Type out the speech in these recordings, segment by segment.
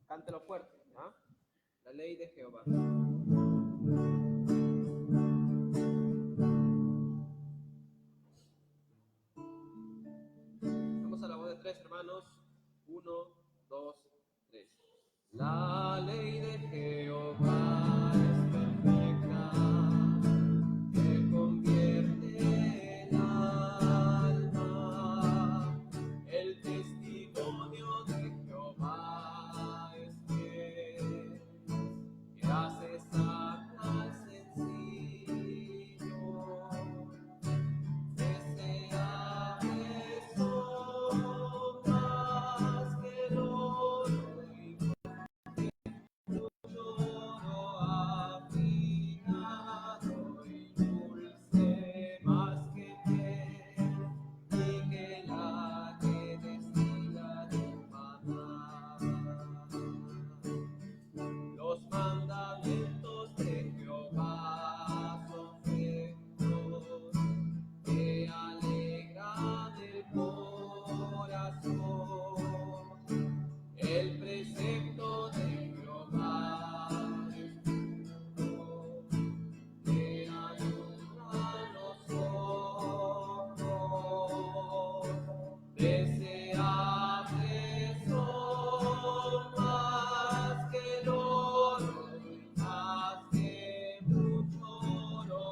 Cántelo fuerte, ¿ah? La ley de Jehová. Vamos a la voz de tres, hermanos. 1, 2, 3. La ley de Jehová es perfecta, que convierte el alma. El testimonio de Jehová es fiel, que hace sabio al sencillo. Deseables son más que el oro y mucho oro afinado y dulce, más que miel y que la que destila del maná. Los mandamientos de Jehová son rectos, que alegran el corazón. El precepto de Jehová es puro, que alumbra los ojos. Deseables son más que el oro y más que mucho oro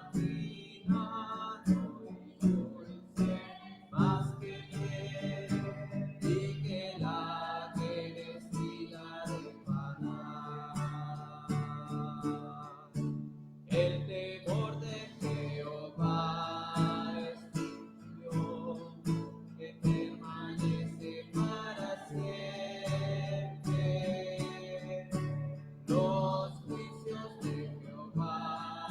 afinado y dulce, más que miel y que la que destila del maná. El temor de Jehová es limpio, que permanece para siempre. Los juicios de Jehová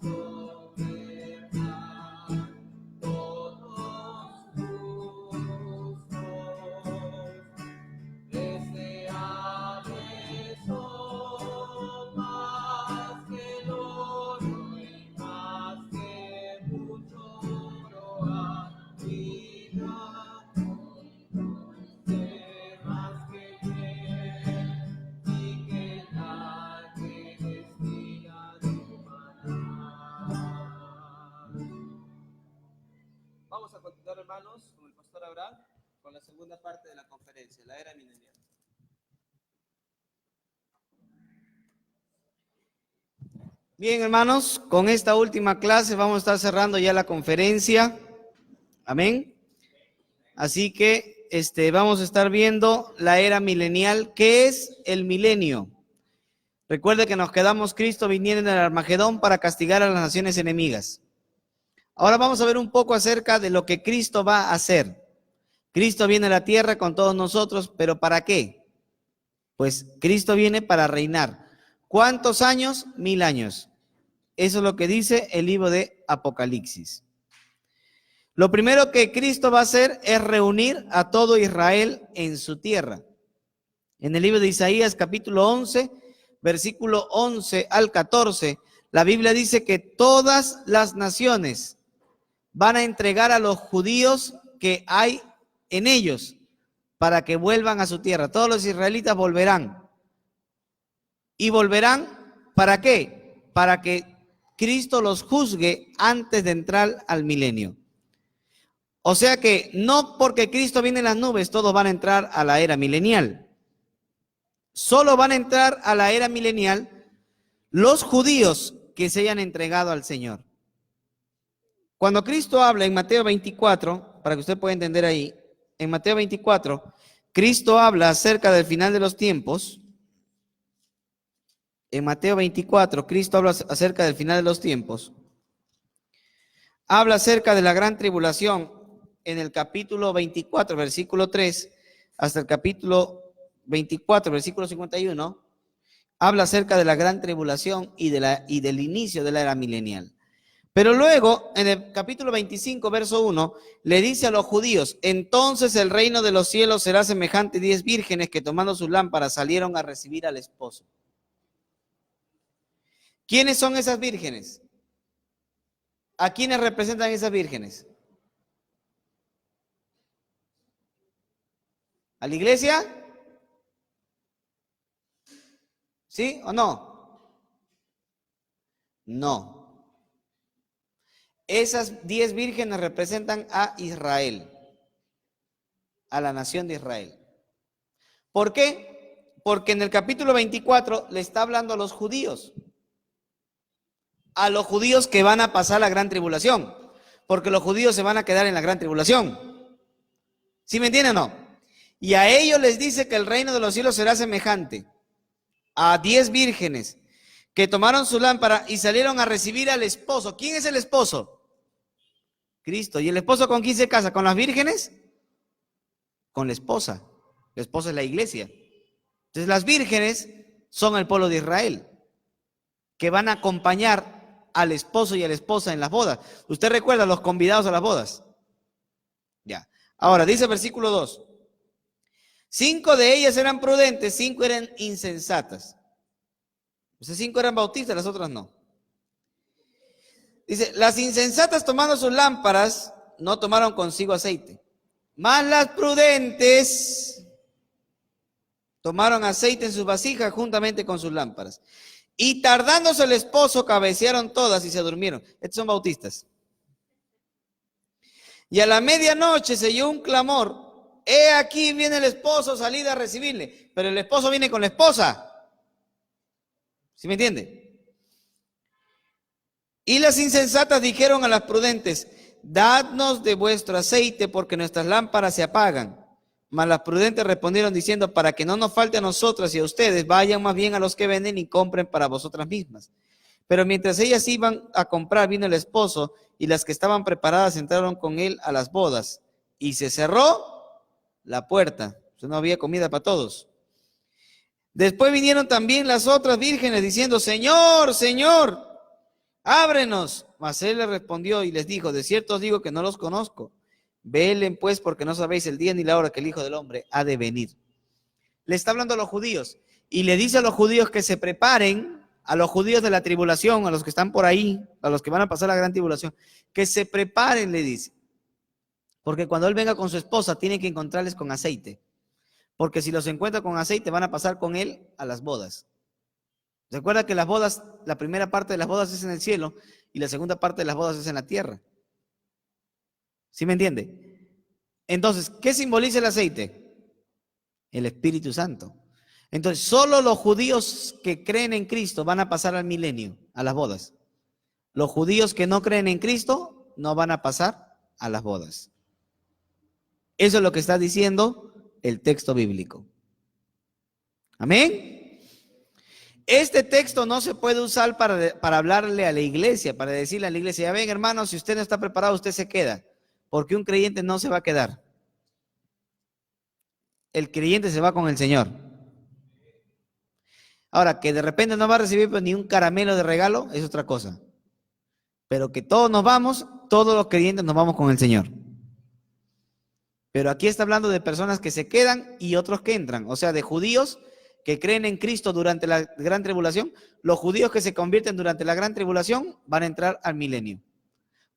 son verdad, todos justos. Deseables son más que el oro y más que mucho oro afinado y dulce, más que miel y que la que destila del maná. Vamos a continuar, hermanos, con el pastor Abraham, con la segunda parte de la conferencia, la era milenial. Bien, hermanos, con esta última clase vamos a estar cerrando ya la conferencia. Amén. Así que vamos a estar viendo la era milenial. ¿Qué es el milenio? Recuerde que nos quedamos Cristo viniendo en el Armagedón para castigar a las naciones enemigas. Ahora vamos a ver un poco acerca de lo que Cristo va a hacer. Cristo viene a la tierra con todos nosotros, pero ¿para qué? Pues Cristo viene para reinar. ¿Cuántos años? 1000 años. Eso es lo que dice el libro de Apocalipsis. Lo primero que Cristo va a hacer es reunir a todo Israel en su tierra. En el libro de Isaías, capítulo 11, versículo 11 al 14, la Biblia dice que todas las naciones van a entregar a los judíos que hay en ellos para que vuelvan a su tierra. Todos los israelitas volverán. ¿Y volverán para qué? Para que Cristo los juzgue antes de entrar al milenio. O sea que no porque Cristo viene en las nubes, todos van a entrar a la era milenial. Solo van a entrar a la era milenial los judíos que se hayan entregado al Señor. Cuando Cristo habla en Mateo 24, para que usted pueda entender ahí, en Mateo 24, Cristo habla acerca del final de los tiempos. En Mateo 24, Cristo habla acerca del final de los tiempos. Habla acerca de la gran tribulación en el capítulo 24, versículo 3, hasta el capítulo 24, versículo 51. Habla acerca de la gran tribulación y del inicio de la era milenial. Pero luego, en el capítulo 25, verso 1, le dice a los judíos: entonces el reino de los cielos será semejante a 10 vírgenes que tomando sus lámparas salieron a recibir al esposo. ¿Quiénes son esas vírgenes? ¿A quiénes representan esas vírgenes? ¿A la iglesia? ¿Sí o no? No. Esas 10 vírgenes representan a Israel, a la nación de Israel. ¿Por qué? Porque en el capítulo 24 le está hablando a los judíos que van a pasar la gran tribulación, porque los judíos se van a quedar en la gran tribulación. ¿Sí me entienden o no? Y a ellos les dice que el reino de los cielos será semejante a 10 vírgenes que tomaron su lámpara y salieron a recibir al esposo. ¿Quién es el esposo? Cristo. ¿Y el esposo con quién se casa? ¿Con las vírgenes? Con la esposa. La esposa es la iglesia. Entonces las vírgenes son el pueblo de Israel, que van a acompañar al esposo y a la esposa en las bodas. ¿Usted recuerda los convidados a las bodas? Ya. Ahora, dice el versículo 2. 5 de ellas eran prudentes, 5 eran insensatas. O sea, 5 eran bautistas, las otras no. Dice, las insensatas tomando sus lámparas, no tomaron consigo aceite. Mas las prudentes tomaron aceite en sus vasijas juntamente con sus lámparas. Y tardándose el esposo, cabecearon todas y se durmieron. Estos son bautistas. Y a la medianoche se oyó un clamor. He aquí viene el esposo, salid a recibirle. Pero el esposo viene con la esposa. ¿Sí me entiende? Y las insensatas dijeron a las prudentes, dadnos de vuestro aceite porque nuestras lámparas se apagan. Mas las prudentes respondieron diciendo, para que no nos falte a nosotras y a ustedes, vayan más bien a los que venden y compren para vosotras mismas. Pero mientras ellas iban a comprar, vino el esposo, y las que estaban preparadas entraron con él a las bodas. Y se cerró la puerta. No había comida para todos. Después vinieron también las otras vírgenes diciendo, Señor, Señor, ábrenos. Mas él les respondió y les dijo, de cierto os digo que no los conozco. Velen pues porque no sabéis el día ni la hora que el Hijo del Hombre ha de venir. Le está hablando a los judíos y le dice a los judíos que se preparen, a los judíos de la tribulación, a los que están por ahí, a los que van a pasar la gran tribulación, que se preparen, le dice. Porque cuando él venga con su esposa, tiene que encontrarles con aceite. Porque si los encuentra con aceite, van a pasar con él a las bodas. Recuerda que las bodas, la primera parte de las bodas es en el cielo y la segunda parte de las bodas es en la tierra. ¿Sí me entiende? Entonces, ¿qué simboliza el aceite? El Espíritu Santo. Entonces, solo los judíos que creen en Cristo van a pasar al milenio, a las bodas. Los judíos que no creen en Cristo no van a pasar a las bodas. Eso es lo que está diciendo el texto bíblico. Amén. Este texto no se puede usar para hablarle a la iglesia, para decirle a la iglesia, ya ven hermano, si usted no está preparado, usted se queda. Porque un creyente no se va a quedar. El creyente se va con el Señor. Ahora, que de repente no va a recibir pues, ni un caramelo de regalo, es otra cosa. Pero que todos nos vamos, todos los creyentes nos vamos con el Señor. Pero aquí está hablando de personas que se quedan y otros que entran. O sea, de judíos que creen en Cristo durante la gran tribulación. Los judíos que se convierten durante la gran tribulación van a entrar al milenio.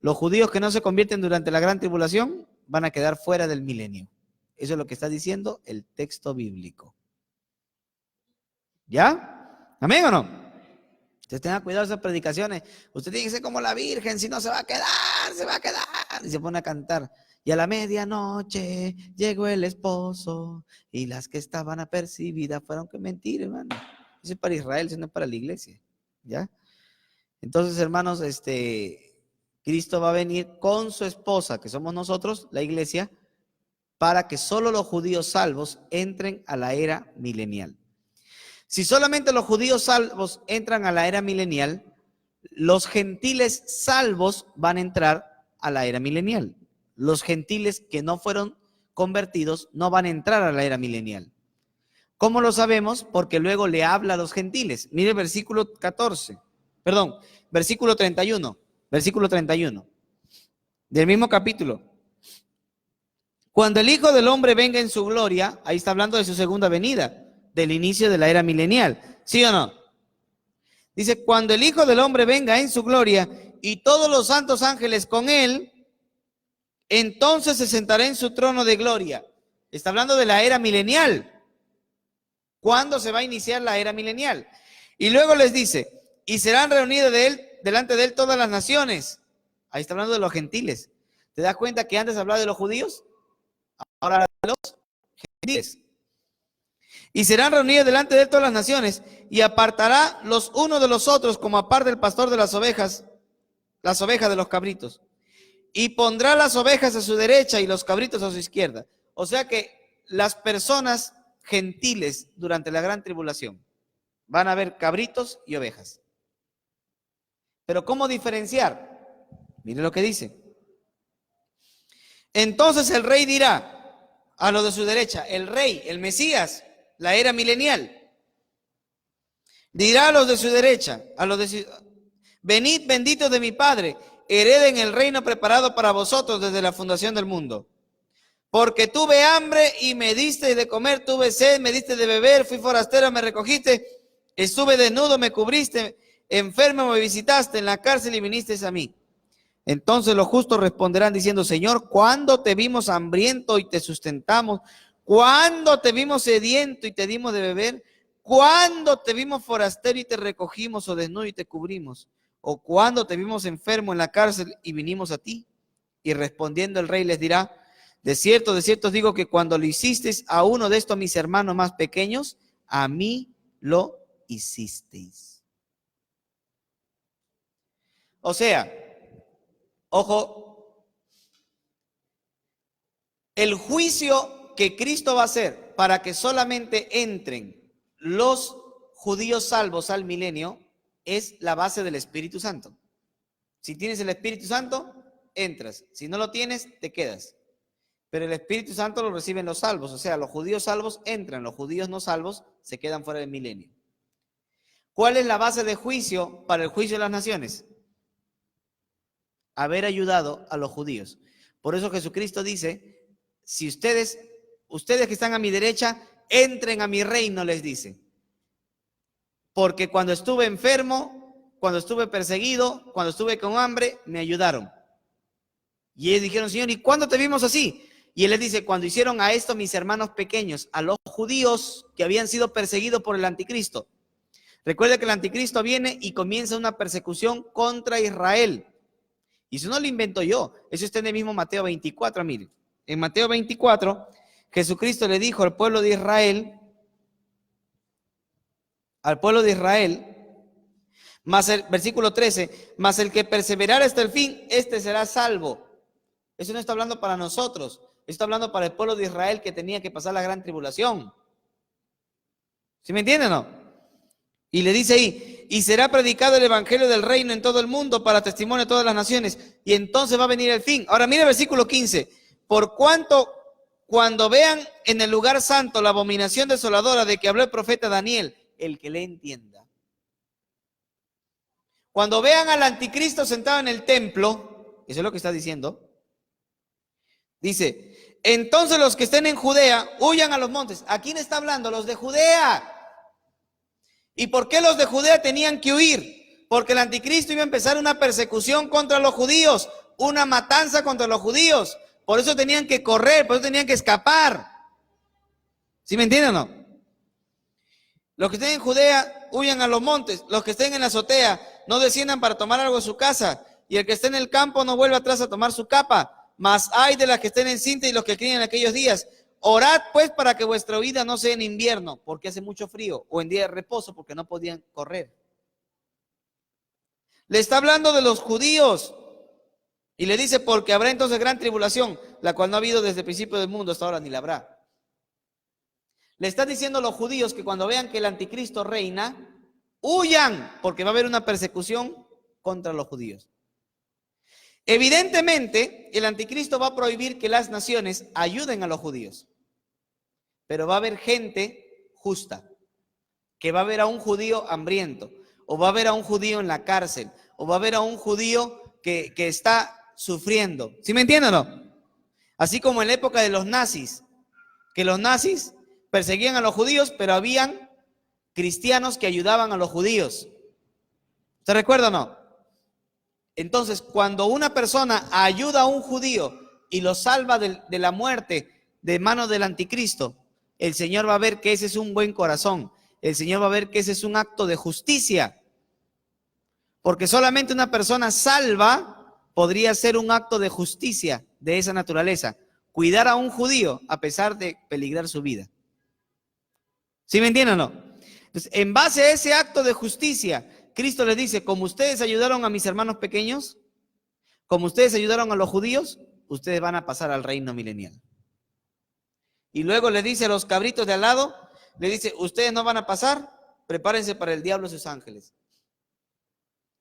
Los judíos que no se convierten durante la gran tribulación van a quedar fuera del milenio. Eso es lo que está diciendo el texto bíblico. ¿Ya? ¿Amén o no? Entonces tenga cuidado de esas predicaciones. Usted tiene que ser como la Virgen, si no se va a quedar, se va a quedar. Y se pone a cantar. Y a la medianoche llegó el esposo y las que estaban apercibidas fueron que mentir, hermano. Eso es para Israel, eso no es para la iglesia. ¿Ya? Entonces, hermanos, Cristo va a venir con su esposa, que somos nosotros, la iglesia, para que solo los judíos salvos entren a la era milenial. Si solamente los judíos salvos entran a la era milenial, los gentiles salvos van a entrar a la era milenial. Los gentiles que no fueron convertidos no van a entrar a la era milenial. ¿Cómo lo sabemos? Porque luego le habla a los gentiles. Mire el versículo 31. Versículo 31. Del mismo capítulo. Cuando el Hijo del Hombre venga en su gloria, ahí está hablando de su segunda venida, del inicio de la era milenial. ¿Sí o no? Dice, cuando el Hijo del Hombre venga en su gloria y todos los santos ángeles con él, entonces se sentará en su trono de gloria. Está hablando de la era milenial. ¿Cuándo se va a iniciar la era milenial? Y luego les dice, y serán reunidas delante de él todas las naciones. Ahí está hablando de los gentiles. ¿Te das cuenta que antes hablaba de los judíos? Ahora habla de los gentiles. Y serán reunidas delante de él todas las naciones, y apartará los unos de los otros, como aparta el pastor de las ovejas de los cabritos. Y pondrá las ovejas a su derecha y los cabritos a su izquierda. O sea que las personas gentiles durante la gran tribulación van a ver cabritos y ovejas. Pero ¿cómo diferenciar? Mire lo que dice. Entonces el rey dirá a los de su derecha, el rey, el Mesías, la era milenial, dirá a los de su derecha, venid benditos de mi Padre, hereden el reino preparado para vosotros desde la fundación del mundo. Porque tuve hambre y me diste de comer, tuve sed, me diste de beber, fui forastero, me recogiste, estuve desnudo, me cubriste, enfermo, me visitaste, en la cárcel y viniste a mí. Entonces los justos responderán diciendo, Señor, ¿cuándo te vimos hambriento y te sustentamos? ¿Cuándo te vimos sediento y te dimos de beber? ¿Cuándo te vimos forastero y te recogimos o desnudo y te cubrimos? ¿O cuándo te vimos enfermo en la cárcel y vinimos a ti? Y respondiendo el rey les dirá, de cierto os digo que cuando lo hicisteis a uno de estos mis hermanos más pequeños, a mí lo hicisteis. O sea, ojo, el juicio que Cristo va a hacer para que solamente entren los judíos salvos al milenio es la base del Espíritu Santo. Si tienes el Espíritu Santo, entras. Si no lo tienes, te quedas. Pero el Espíritu Santo lo reciben los salvos. O sea, los judíos salvos entran, los judíos no salvos se quedan fuera del milenio. ¿Cuál es la base de juicio para el juicio de las naciones? Haber ayudado a los judíos. Por eso Jesucristo dice, si ustedes que están a mi derecha, entren a mi reino, les dice. Porque cuando estuve enfermo, cuando estuve perseguido, cuando estuve con hambre, me ayudaron. Y ellos dijeron, Señor, ¿y cuándo te vimos así? Y él les dice, cuando hicieron a esto mis hermanos pequeños, a los judíos que habían sido perseguidos por el anticristo. Recuerda que el anticristo viene y comienza una persecución contra Israel. Y eso no lo invento yo, eso está en el mismo Mateo 24, mire. En Mateo 24, Jesucristo le dijo al pueblo de Israel, versículo 13, mas el que perseverara hasta el fin, este será salvo. Eso no está hablando para nosotros, está hablando para el pueblo de Israel que tenía que pasar la gran tribulación. ¿Sí me entienden o no? Y le dice ahí, y será predicado el evangelio del reino en todo el mundo para testimonio de todas las naciones, y entonces va a venir el fin. Ahora mire el versículo 15, por cuanto cuando vean en el lugar santo la abominación desoladora de que habló el profeta Daniel, el que le entienda. Cuando vean al anticristo sentado en el templo, eso es lo que está diciendo, dice, entonces los que estén en Judea huyan a los montes. ¿A quién está hablando? Los de Judea. ¿Y por qué los de Judea tenían que huir? Porque el anticristo iba a empezar una persecución contra los judíos, una matanza contra los judíos. Por eso tenían que correr, por eso tenían que escapar. ¿Sí me entienden o no? Los que estén en Judea huyan a los montes, los que estén en la azotea no desciendan para tomar algo de su casa, y el que esté en el campo no vuelva atrás a tomar su capa. Mas hay de las que estén encintas y los que críen en aquellos días. Orad pues para que vuestra huida no sea en invierno, porque hace mucho frío, o en día de reposo, porque no podían correr. Le está hablando de los judíos, y le dice, porque habrá entonces gran tribulación, la cual no ha habido desde el principio del mundo hasta ahora, ni la habrá. Le está diciendo a los judíos que cuando vean que el anticristo reina, huyan, porque va a haber una persecución contra los judíos. Evidentemente, el anticristo va a prohibir que las naciones ayuden a los judíos. Pero va a haber gente justa, que va a ver a un judío hambriento, o va a ver a un judío en la cárcel, o va a ver a un judío que está sufriendo. ¿Sí me entienden o no? Así como en la época de los nazis, que los nazis perseguían a los judíos, pero habían cristianos que ayudaban a los judíos. ¿Se recuerda o no? Entonces, cuando una persona ayuda a un judío y lo salva de la muerte de manos del anticristo, el Señor va a ver que ese es un buen corazón. el Señor va a ver que ese es un acto de justicia. Porque solamente una persona salva podría ser un acto de justicia de esa naturaleza. Cuidar a un judío a pesar de peligrar su vida. ¿Sí me entienden o no? Entonces, en base a ese acto de justicia, Cristo les dice, como ustedes ayudaron a mis hermanos pequeños, como ustedes ayudaron a los judíos, ustedes van a pasar al reino milenial. Y luego le dice a los cabritos de al lado, le dice, ustedes no van a pasar, prepárense para el diablo y sus ángeles.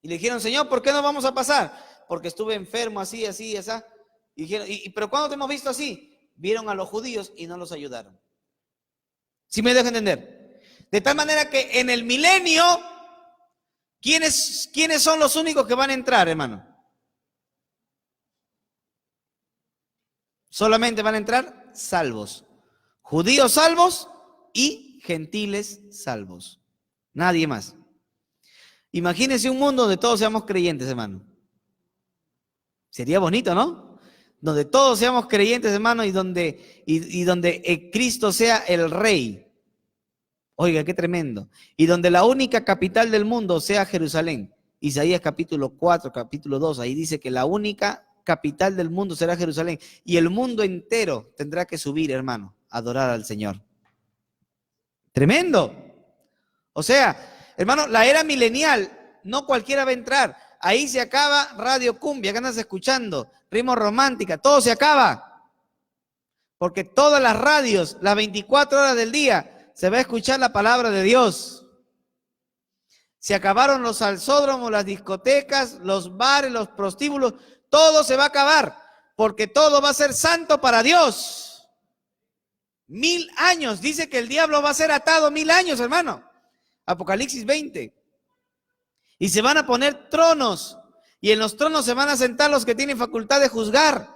Y le dijeron, Señor, ¿por qué no vamos a pasar? Porque estuve enfermo, así, así, así. Y dijeron, ¿pero cuándo te hemos visto así? Vieron a los judíos y no los ayudaron. ¿Sí me dejo entender? De tal manera que en el milenio, ¿quiénes son los únicos que van a entrar, hermano? Solamente van a entrar salvos. Judíos salvos y gentiles salvos. Nadie más. Imagínense un mundo donde todos seamos creyentes, hermano. Sería bonito, ¿no? Donde todos seamos creyentes, hermano, y donde Cristo sea el rey. Oiga, qué tremendo. Y donde la única capital del mundo sea Jerusalén. Isaías capítulo 4, capítulo 2, ahí dice que la única capital del mundo será Jerusalén. Y el mundo entero tendrá que subir, hermano, a adorar al Señor. Tremendo. O sea, hermano, la era milenial, no cualquiera va a entrar. Ahí se acaba Radio Cumbia, que andas escuchando, ritmo romántica, todo se acaba. Porque todas las radios, las 24 horas del día, se va a escuchar la palabra de Dios. Se acabaron los salsódromos, las discotecas, los bares, los prostíbulos, todo se va a acabar, porque todo va a ser santo para Dios. 1000 años, dice que el diablo va a ser atado 1000 años, hermano. Apocalipsis 20. Y se van a poner tronos, y en los tronos se van a sentar los que tienen facultad de juzgar.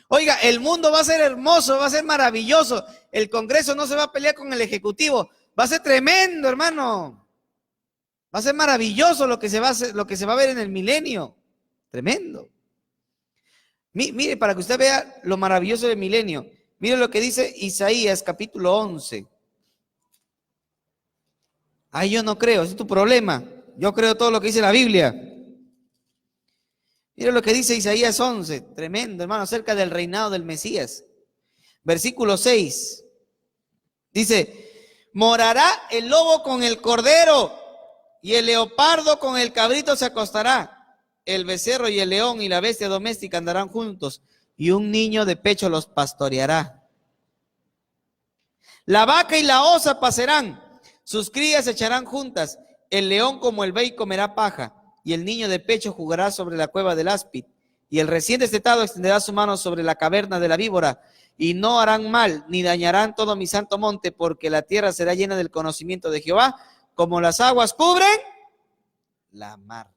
Oiga, el mundo va a ser hermoso, va a ser maravilloso. El Congreso no se va a pelear con el Ejecutivo. Va a ser tremendo, hermano. Va a ser maravilloso lo que se va a ver en el milenio. Tremendo. Mire, para que usted vea lo maravilloso del milenio. Mire lo que dice Isaías capítulo 11. Ay, yo no creo, ese es tu problema. Yo creo todo lo que dice la Biblia. Mire lo que dice Isaías 11, tremendo, hermano, acerca del reinado del Mesías. Versículo 6. Dice, morará el lobo con el cordero y el leopardo con el cabrito se acostará. El becerro y el león y la bestia doméstica andarán juntos y un niño de pecho los pastoreará. La vaca y la osa pasarán, sus crías se echarán juntas. El león como el buey comerá paja, y el niño de pecho jugará sobre la cueva del áspid, y el recién destetado extenderá su mano sobre la caverna de la víbora, y no harán mal, ni dañarán todo mi santo monte, porque la tierra será llena del conocimiento de Jehová, como las aguas cubren la mar.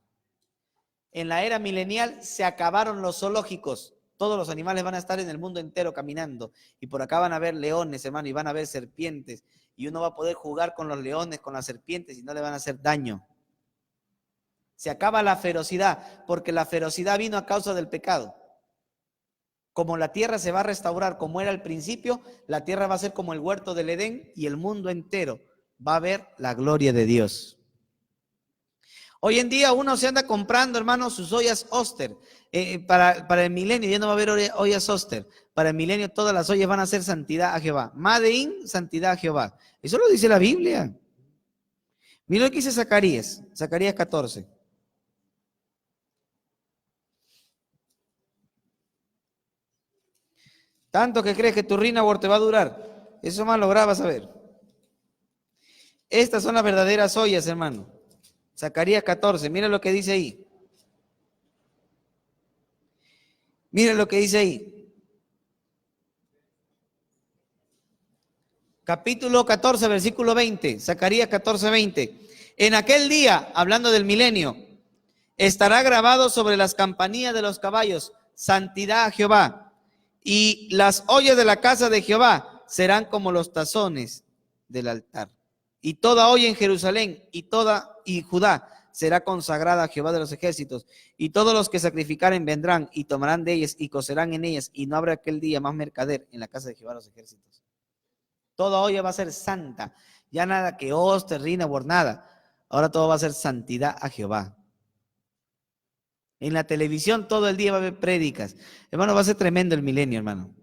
En la era milenial se acabaron los zoológicos. Todos los animales van a estar en el mundo entero caminando, y por acá van a ver leones, hermano, y van a ver serpientes, y uno va a poder jugar con los leones, con las serpientes, y no le van a hacer daño. Se acaba la ferocidad, porque la ferocidad vino a causa del pecado. Como la tierra se va a restaurar como era al principio, la tierra va a ser como el huerto del Edén, y el mundo entero va a ver la gloria de Dios. Hoy en día uno se anda comprando, hermano, sus ollas Oster. Para el milenio ya no va a haber ollas Oster. Para el milenio todas las ollas van a ser santidad a Jehová. Made in santidad a Jehová. Eso lo dice la Biblia. Mira lo que dice Zacarías 14. Tanto que crees que tu reina te va a durar. Eso más lograbas saber. Estas son las verdaderas ollas, hermano. Zacarías 14, mira lo que dice ahí. Mira lo que dice ahí. Capítulo 14, versículo 20. Zacarías 14, 20. En aquel día, hablando del milenio, estará grabado sobre las campanillas de los caballos, santidad a Jehová. Y las ollas de la casa de Jehová serán como los tazones del altar. Y toda olla en Jerusalén y Judá será consagrada a Jehová de los ejércitos, y todos los que sacrificaren vendrán y tomarán de ellas y cocerán en ellas, y no habrá aquel día más mercader en la casa de Jehová de los ejércitos. Toda olla va a ser santa. Ya nada que hoste, rina, por nada. Ahora todo va a ser santidad a Jehová. En la televisión todo el día va a haber prédicas. Hermano, va a ser tremendo el milenio, hermano.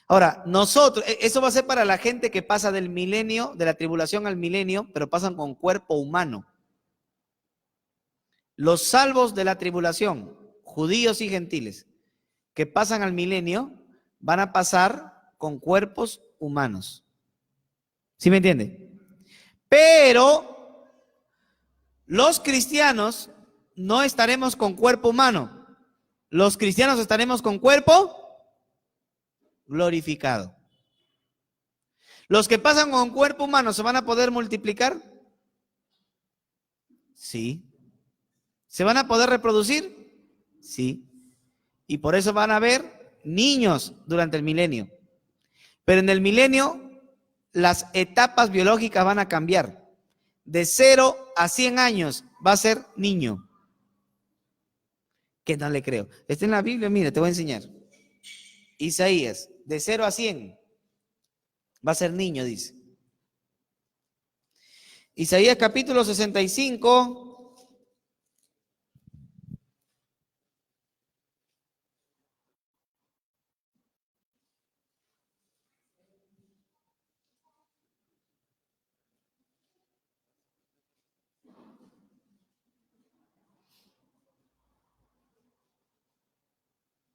Ahora, nosotros, eso va a ser para la gente que pasa del milenio, de la tribulación al milenio, pero pasan con cuerpo humano. Los salvos de la tribulación, judíos y gentiles, que pasan al milenio, van a pasar con cuerpos humanos. ¿Sí me entiende? Pero los cristianos no estaremos con cuerpo humano. Los cristianos estaremos con cuerpo glorificado. ¿Los que pasan con cuerpo humano se van a poder multiplicar? Sí. ¿Se van a poder reproducir? Sí. Y por eso van a haber niños durante el milenio. Pero en el milenio las etapas biológicas van a cambiar. De 0 a 100 años va a ser niño. Que no le creo. Está en la Biblia, mire, te voy a enseñar. Isaías, de 0 a 100 va a ser niño, dice. Isaías capítulo 65.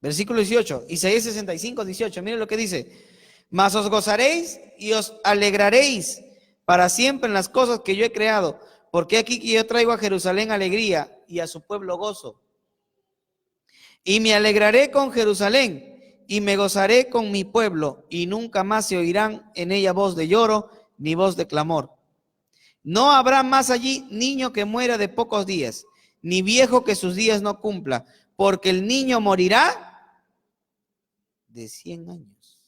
Versículo 18, Isaías 65, 18, miren lo que dice. Mas os gozaréis y os alegraréis para siempre en las cosas que yo he creado, porque aquí que yo traigo a Jerusalén alegría y a su pueblo gozo. Y me alegraré con Jerusalén y me gozaré con mi pueblo, y nunca más se oirán en ella voz de lloro ni voz de clamor. No habrá más allí niño que muera de pocos días, ni viejo que sus días no cumpla, porque el niño morirá de 100 años.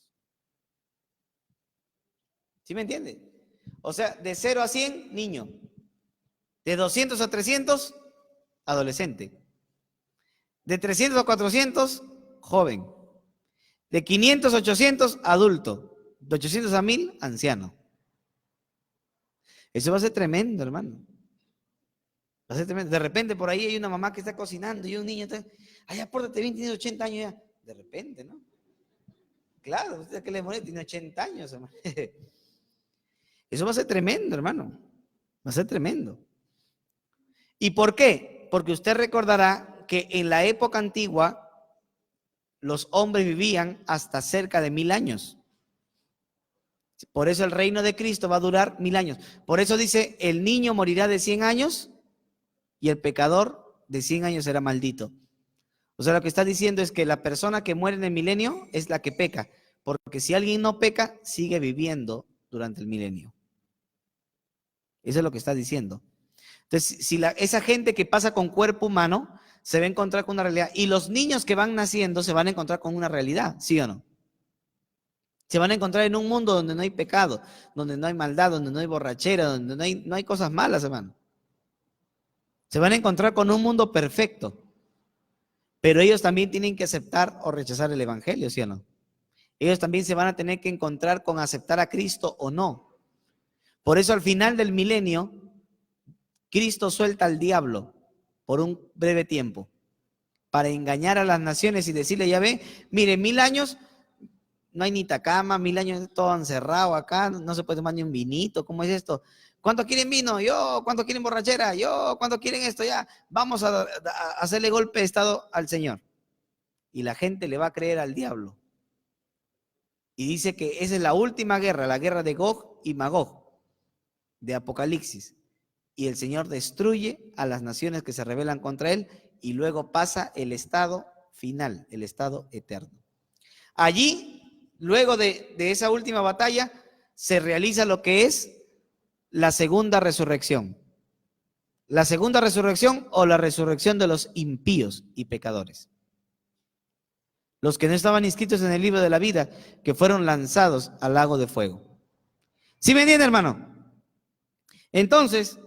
¿Sí me entiende? O sea, de 0 a 100, niño. De 200 a 300, adolescente. De 300 a 400, joven. De 500 a 800, adulto. De 800 a 1000, anciano. Eso va a ser tremendo, hermano. Va a ser tremendo. De repente por ahí hay una mamá que está cocinando y un niño está, ay, apórtate bien, tiene 80 años ya. De repente, ¿no? Claro, usted que le muere tiene 80 años, hermano. Eso va a ser tremendo, hermano. Va a ser tremendo. ¿Y por qué? Porque usted recordará que en la época antigua los hombres vivían hasta cerca de 1000 años. Por eso el reino de Cristo va a durar 1000 años. Por eso dice, el niño morirá de 100 años y el pecador de 100 años será maldito. O sea, lo que está diciendo es que la persona que muere en el milenio es la que peca, porque si alguien no peca, sigue viviendo durante el milenio. Eso es lo que está diciendo. Entonces, si esa gente que pasa con cuerpo humano se va a encontrar con una realidad, y los niños que van naciendo se van a encontrar con una realidad, ¿sí o no? Se van a encontrar en un mundo donde no hay pecado, donde no hay maldad, donde no hay borrachera, donde no hay cosas malas, hermano. Se van a encontrar con un mundo perfecto. Pero ellos también tienen que aceptar o rechazar el evangelio, ¿sí o no? Ellos también se van a tener que encontrar con aceptar a Cristo o no. Por eso al final del milenio, Cristo suelta al diablo por un breve tiempo para engañar a las naciones y decirle, ya ve, mire, 1000 años no hay ni tacama, 1000 años todo encerrado acá, no se puede tomar ni un vinito, ¿cómo es esto? ¿Cuántos quieren vino? Yo. ¿Cuántos quieren borrachera? Yo. ¿Cuántos quieren esto? Ya. Vamos a hacerle golpe de estado al Señor. Y la gente le va a creer al diablo. Y dice que esa es la última guerra, la guerra de Gog y Magog, de Apocalipsis. Y el Señor destruye a las naciones que se rebelan contra él y luego pasa el estado final, el estado eterno. Allí, luego de esa última batalla, se realiza lo que es la segunda resurrección. La segunda resurrección o la resurrección de los impíos y pecadores. Los que no estaban inscritos en el libro de la vida, que fueron lanzados al lago de fuego. ¿Sí me entiende, hermano? Entonces,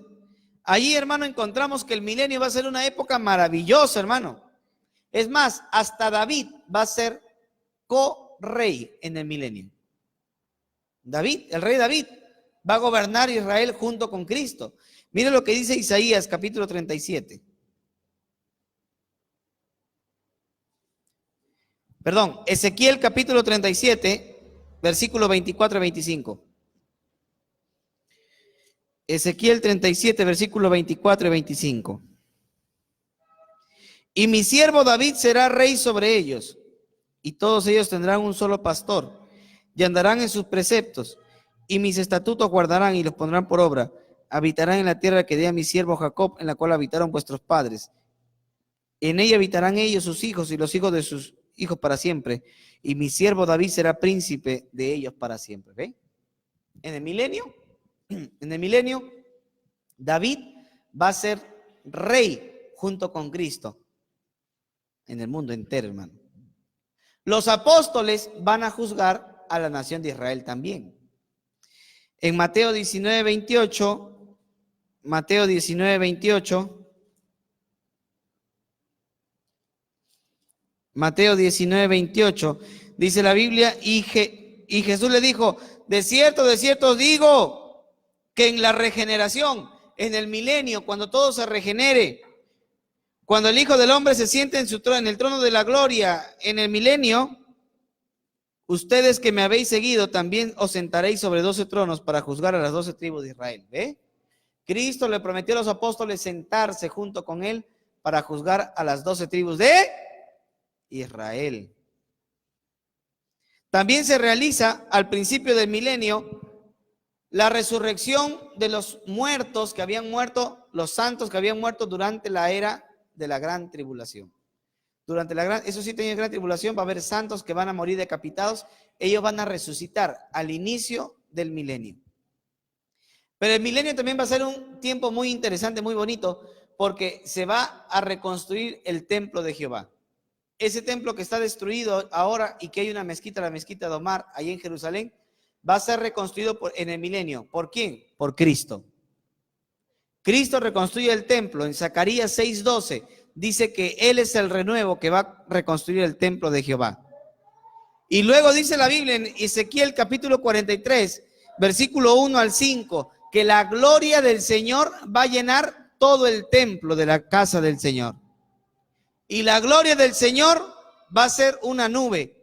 allí, hermano, encontramos que el milenio va a ser una época maravillosa, hermano. Es más, hasta David va a ser co-rey en el milenio. David, el rey David, va a gobernar Israel junto con Cristo. Mire lo que dice Isaías capítulo 37. Perdón, Ezequiel capítulo 37, versículo 24 y 25. Ezequiel 37, versículo 24 y 25. Y mi siervo David será rey sobre ellos, y todos ellos tendrán un solo pastor, y andarán en sus preceptos, y mis estatutos guardarán y los pondrán por obra. Habitarán en la tierra que di a mi siervo Jacob, en la cual habitaron vuestros padres. En ella habitarán ellos, sus hijos, y los hijos de sus hijos para siempre, y mi siervo David será príncipe de ellos para siempre. ¿Ve? En el milenio, David va a ser rey junto con Cristo en el mundo entero, hermano. Los apóstoles van a juzgar a la nación de Israel también. En Mateo 19, 28, Mateo 19, 28, Mateo 19, 28, dice la Biblia, y Jesús le dijo, de cierto os digo, que en la regeneración, en el milenio, cuando todo se regenere, cuando el Hijo del Hombre se siente en el trono de la gloria, en el milenio, ustedes que me habéis seguido, también os sentaréis sobre 12 tronos para juzgar a las 12 tribus de Israel. ¿Ve? Cristo le prometió a los apóstoles sentarse junto con él para juzgar a las 12 tribus de Israel. También se realiza al principio del milenio la resurrección de los muertos que habían muerto, los santos que habían muerto durante la era de la gran tribulación. Eso sí, tenía gran tribulación, va a haber santos que van a morir decapitados, ellos van a resucitar al inicio del milenio. Pero el milenio también va a ser un tiempo muy interesante, muy bonito, porque se va a reconstruir el templo de Jehová. Ese templo que está destruido ahora y que hay una mezquita, la mezquita de Omar, ahí en Jerusalén, va a ser reconstruido en el milenio. ¿Por quién? Por Cristo. Cristo reconstruye el templo. En Zacarías 6:12 dice que Él es el renuevo que va a reconstruir el templo de Jehová. Y luego dice la Biblia en Ezequiel capítulo 43, versículo 1 al 5, que la gloria del Señor va a llenar todo el templo de la casa del Señor. Y la gloria del Señor va a ser una nube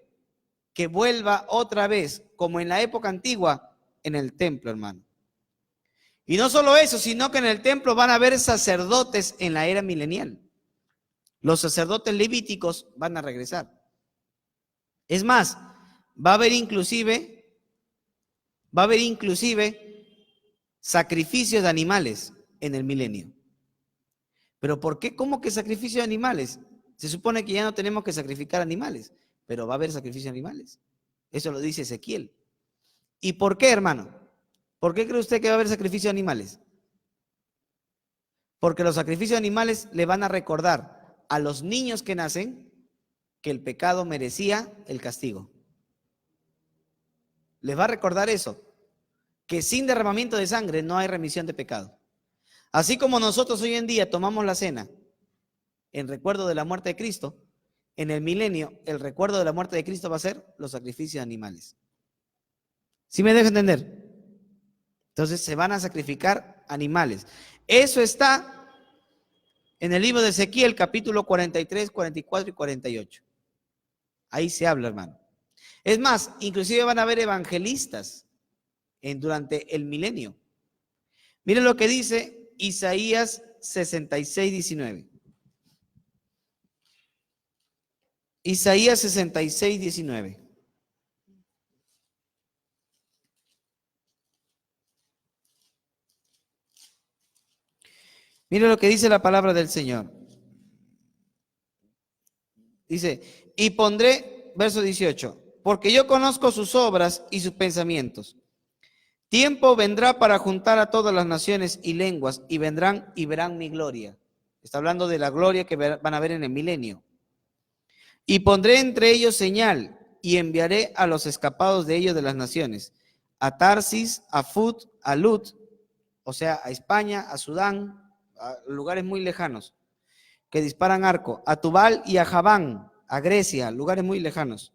que vuelva otra vez, como en la época antigua, en el templo, hermano. Y no solo eso, sino que en el templo van a haber sacerdotes en la era milenial. Los sacerdotes levíticos van a regresar. Es más, va a haber inclusive sacrificios de animales en el milenio. ¿Pero por qué? ¿Cómo que sacrificio de animales? Se supone que ya no tenemos que sacrificar animales, pero va a haber sacrificio de animales. Eso lo dice Ezequiel. ¿Y por qué, hermano? ¿Por qué cree usted que va a haber sacrificio de animales? Porque los sacrificios de animales le van a recordar a los niños que nacen que el pecado merecía el castigo. Les va a recordar eso, que sin derramamiento de sangre no hay remisión de pecado. Así como nosotros hoy en día tomamos la cena en recuerdo de la muerte de Cristo, en el milenio el recuerdo de la muerte de Cristo va a ser los sacrificios de animales. ¿Sí me dejo entender? Entonces se van a sacrificar animales. Eso está en el libro de Ezequiel, capítulo 43, 44 y 48. Ahí se habla, hermano. Es más, inclusive van a haber evangelistas durante el milenio. Miren lo que dice Isaías 66, 19. Isaías 66, 19. Mire lo que dice la palabra del Señor. Dice, y pondré, verso 18, porque yo conozco sus obras y sus pensamientos. Tiempo vendrá para juntar a todas las naciones y lenguas, y vendrán y verán mi gloria. Está hablando de la gloria que van a ver en el milenio. Y pondré entre ellos señal, y enviaré a los escapados de ellos de las naciones, a Tarsis, a Fut, a Lut, o sea, a España, a Sudán, a lugares muy lejanos, que disparan arco, a Tubal y a Javán, a Grecia, lugares muy lejanos,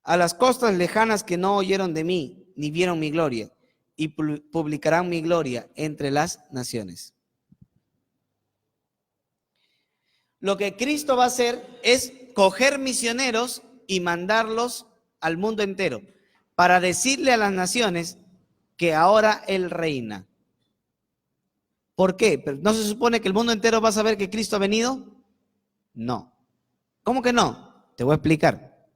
a las costas lejanas que no oyeron de mí, ni vieron mi gloria, y publicarán mi gloria entre las naciones. Lo que Cristo va a hacer es coger misioneros y mandarlos al mundo entero para decirle a las naciones que ahora Él reina. ¿Por qué? ¿Pero no se supone que el mundo entero va a saber que Cristo ha venido? No. ¿Cómo que no? Te voy a explicar.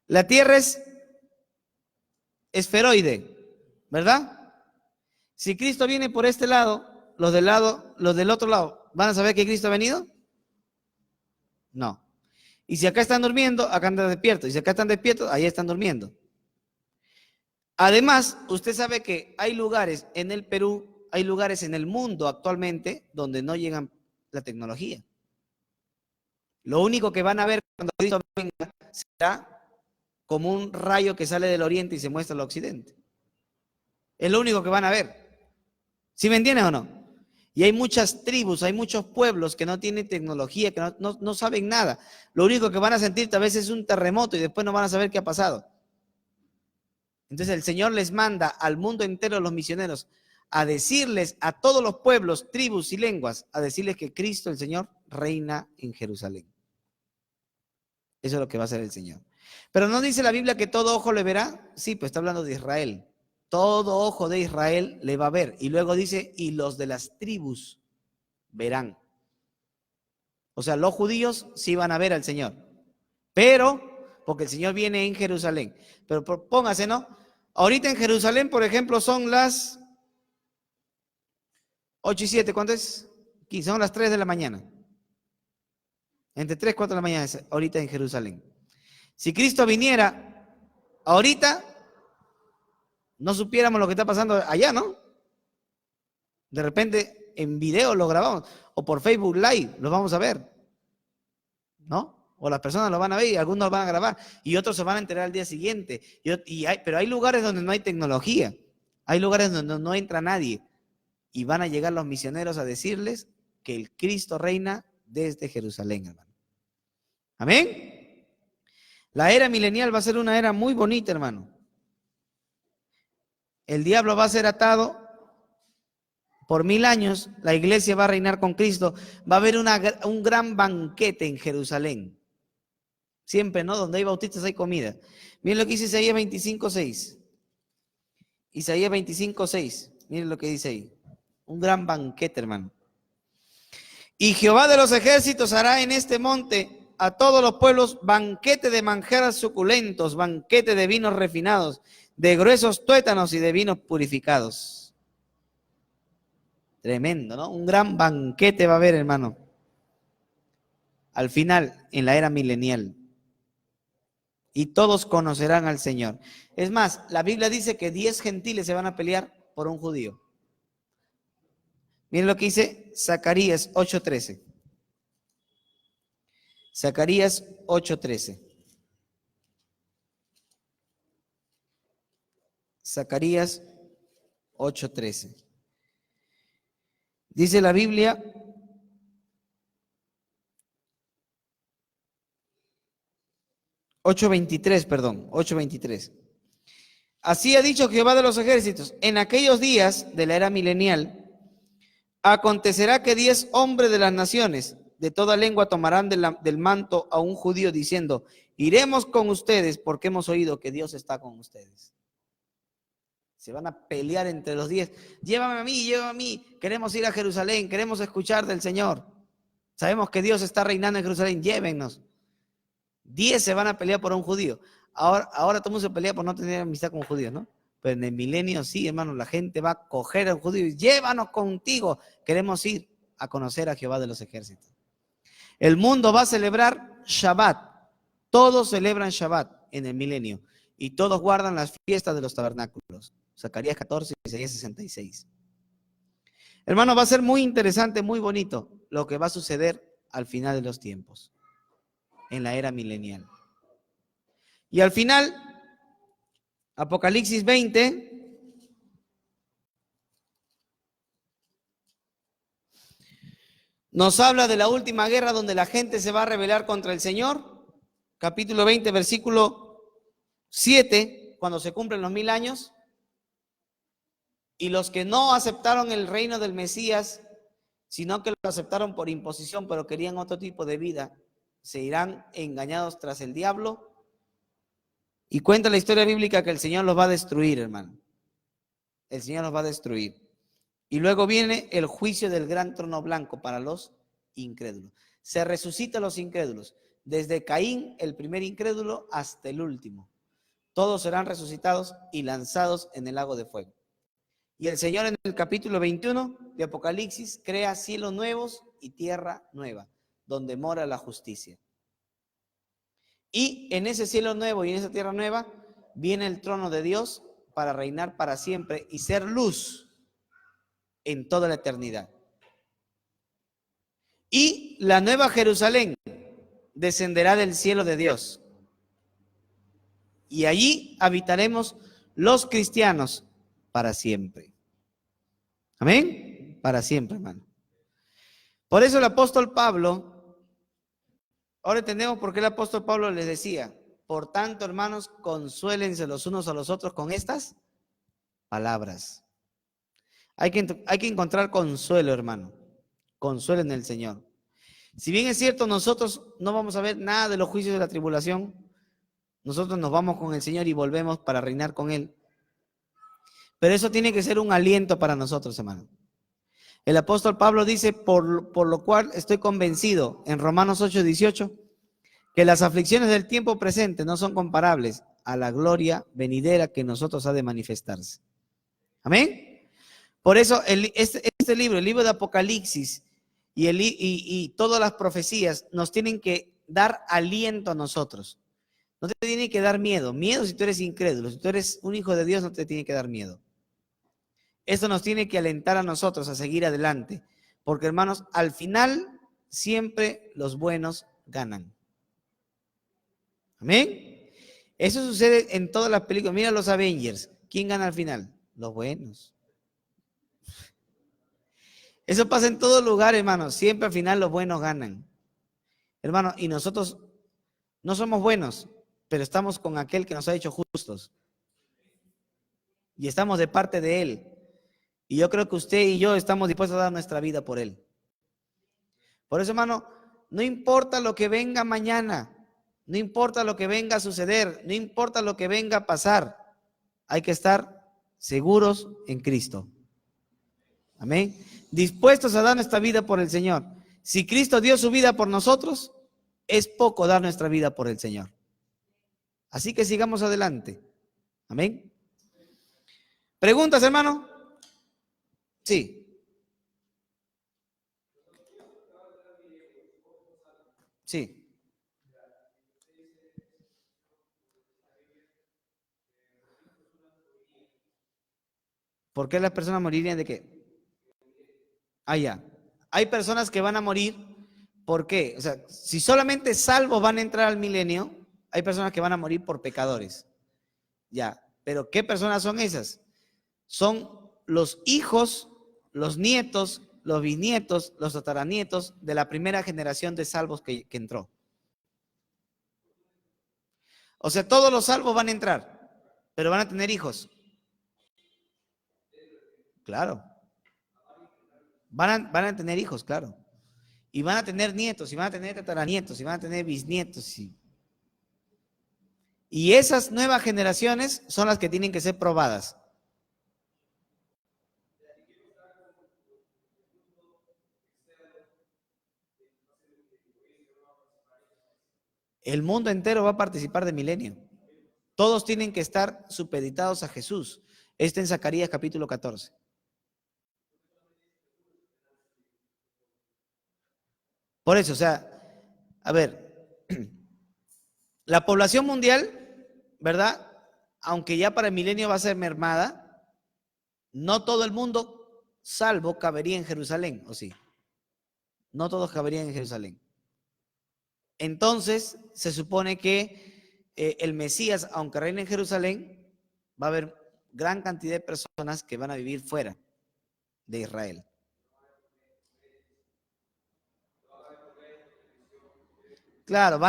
La tierra es esferoide, ¿verdad? Si Cristo viene por este lado, los del otro lado, ¿van a saber que Cristo ha venido? No. Y si acá están durmiendo, acá están despiertos. Y si acá están despiertos, ahí están durmiendo. Además, usted sabe que hay lugares en el Perú, hay lugares en el mundo actualmente donde no llegan la tecnología. Lo único que van a ver cuando Cristo venga será como un rayo que sale del oriente y se muestra al occidente. Es lo único que van a ver. ¿Sí me entienden o no? Y hay muchas tribus, hay muchos pueblos que no tienen tecnología, que no saben nada. Lo único que van a sentir tal vez es un terremoto y después no van a saber qué ha pasado. Entonces el Señor les manda al mundo entero los misioneros a decirles a todos los pueblos, tribus y lenguas, a decirles que Cristo el Señor reina en Jerusalén. Eso es lo que va a hacer el Señor. Pero ¿no dice la Biblia que todo ojo le verá? Sí, pues está hablando de Israel. Todo ojo de Israel le va a ver. Y luego dice, y los de las tribus verán. O sea, los judíos sí van a ver al Señor. Pero, porque el Señor viene en Jerusalén. Pero póngase, ¿no? Ahorita en Jerusalén, por ejemplo, son las 8 y 7. ¿Cuánto es? 15, son las 3 de la mañana. Entre 3 y 4 de la mañana es ahorita en Jerusalén. Si Cristo viniera ahorita, no supiéramos lo que está pasando allá, ¿no? De repente en video lo grabamos o por Facebook Live lo vamos a ver, ¿no? O las personas lo van a ver y algunos lo van a grabar y otros se van a enterar al día siguiente. Pero hay lugares donde no hay tecnología, hay lugares donde no entra nadie y van a llegar los misioneros a decirles que el Cristo reina desde Jerusalén, hermano. Amén. La era milenial va a ser una era muy bonita, hermano. El diablo va a ser atado por 1000 años, la iglesia va a reinar con Cristo, va a haber un gran banquete en Jerusalén. Siempre, ¿no? Donde hay bautistas hay comida. Miren lo que dice Isaías 25:6. Isaías 25:6. Miren lo que dice ahí. Un gran banquete, hermano. Y Jehová de los ejércitos hará en este monte a todos los pueblos banquete de manjares suculentos, banquete de vinos refinados, de gruesos tuétanos y de vinos purificados. Tremendo, ¿no? Un gran banquete va a haber, hermano. Al final, en la era milenial. Y todos conocerán al Señor. Es más, la Biblia dice que 10 gentiles se van a pelear por un judío. Miren lo que dice Zacarías 8:13. Zacarías 8:13. Zacarías 8:13. Dice la Biblia, perdón, 8:23. Así ha dicho Jehová de los ejércitos, en aquellos días de la era milenial, acontecerá que 10 hombres de las naciones de toda lengua tomarán del manto a un judío diciendo, iremos con ustedes porque hemos oído que Dios está con ustedes. Se van a pelear entre los 10. Llévame a mí, queremos ir a Jerusalén, queremos escuchar del Señor. Sabemos que Dios está reinando en Jerusalén, llévennos. 10 se van a pelear por un judío. Ahora todo el mundo se pelea por no tener amistad con judíos, ¿no? Pero en el milenio sí, hermano, la gente va a coger a un judío y llévanos contigo. Queremos ir a conocer a Jehová de los ejércitos. El mundo va a celebrar Shabbat. Todos celebran Shabbat en el milenio y todos guardan las fiestas de los tabernáculos. Zacarías 14 y Isaías 66. Hermano, va a ser muy interesante, muy bonito lo que va a suceder al final de los tiempos, en la era milenial. Y al final, Apocalipsis 20, nos habla de la última guerra donde la gente se va a rebelar contra el Señor. Capítulo 20, versículo 7, cuando se cumplen los 1000 años. Y los que no aceptaron el reino del Mesías, sino que lo aceptaron por imposición, pero querían otro tipo de vida, se irán engañados tras el diablo. Y cuenta la historia bíblica que el Señor los va a destruir, hermano. El Señor los va a destruir. Y luego viene el juicio del gran trono blanco para los incrédulos. Se resucitan los incrédulos, desde Caín, el primer incrédulo, hasta el último. Todos serán resucitados y lanzados en el lago de fuego. Y el Señor en el capítulo 21 de Apocalipsis crea cielos nuevos y tierra nueva, donde mora la justicia. Y en ese cielo nuevo y en esa tierra nueva viene el trono de Dios para reinar para siempre y ser luz en toda la eternidad. Y la nueva Jerusalén descenderá del cielo de Dios. Y allí habitaremos los cristianos para siempre. Amén. Para siempre, hermano. Por eso el apóstol Pablo, ahora entendemos por qué el apóstol Pablo les decía: por tanto, hermanos, consuélense los unos a los otros con estas palabras. Hay que encontrar consuelo, hermano. Consuelo en el Señor. Si bien es cierto, nosotros no vamos a ver nada de los juicios de la tribulación, nosotros nos vamos con el Señor y volvemos para reinar con Él. Pero eso tiene que ser un aliento para nosotros, hermano. El apóstol Pablo dice, por lo cual estoy convencido, en Romanos 8:18, que las aflicciones del tiempo presente no son comparables a la gloria venidera que en nosotros ha de manifestarse. Amén. Por eso este libro, el libro de Apocalipsis y todas las profecías nos tienen que dar aliento a nosotros. No te tiene que dar miedo. Miedo si tú eres incrédulo. Si tú eres un hijo de Dios, no te tiene que dar miedo. Esto nos tiene que alentar a nosotros a seguir adelante. Porque, hermanos, al final siempre los buenos ganan. Amén. Eso sucede en todas las películas. Mira los Avengers. ¿Quién gana al final? Los buenos. Eso pasa en todo lugar, hermanos. Siempre al final los buenos ganan. Hermano, y nosotros no somos buenos, pero estamos con aquel que nos ha hecho justos. Y estamos de parte de Él. Y yo creo que usted y yo estamos dispuestos a dar nuestra vida por Él. Por eso, hermano, no importa lo que venga mañana, no importa lo que venga a suceder, no importa lo que venga a pasar, hay que estar seguros en Cristo. Amén. Dispuestos a dar nuestra vida por el Señor. Si Cristo dio su vida por nosotros, es poco dar nuestra vida por el Señor. Así que sigamos adelante. Amén. ¿Preguntas, hermano? Sí. Sí. ¿Por qué las personas morirían de qué? Ah, ya. Hay personas que van a morir. ¿Por qué? O sea, si solamente salvos van a entrar al milenio, hay personas que van a morir por pecadores. Ya. Pero ¿qué personas son esas? Son los hijos, los nietos, los bisnietos, los tataranietos de la primera generación de salvos que entró. O sea, todos los salvos van a entrar, pero van a tener hijos. Claro. Van a tener hijos, claro. Y van a tener nietos, y van a tener tataranietos, y van a tener bisnietos. Y esas nuevas generaciones son las que tienen que ser probadas. El mundo entero va a participar del milenio. Todos tienen que estar supeditados a Jesús. En Zacarías capítulo 14. Por eso, o sea, a ver, la población mundial, ¿verdad? Aunque ya para el milenio va a ser mermada, no todo el mundo salvo cabería en Jerusalén, ¿o sí? No todos caberían en Jerusalén. Entonces, se supone que el Mesías, aunque reine en Jerusalén, va a haber gran cantidad de personas que van a vivir fuera de Israel. Claro,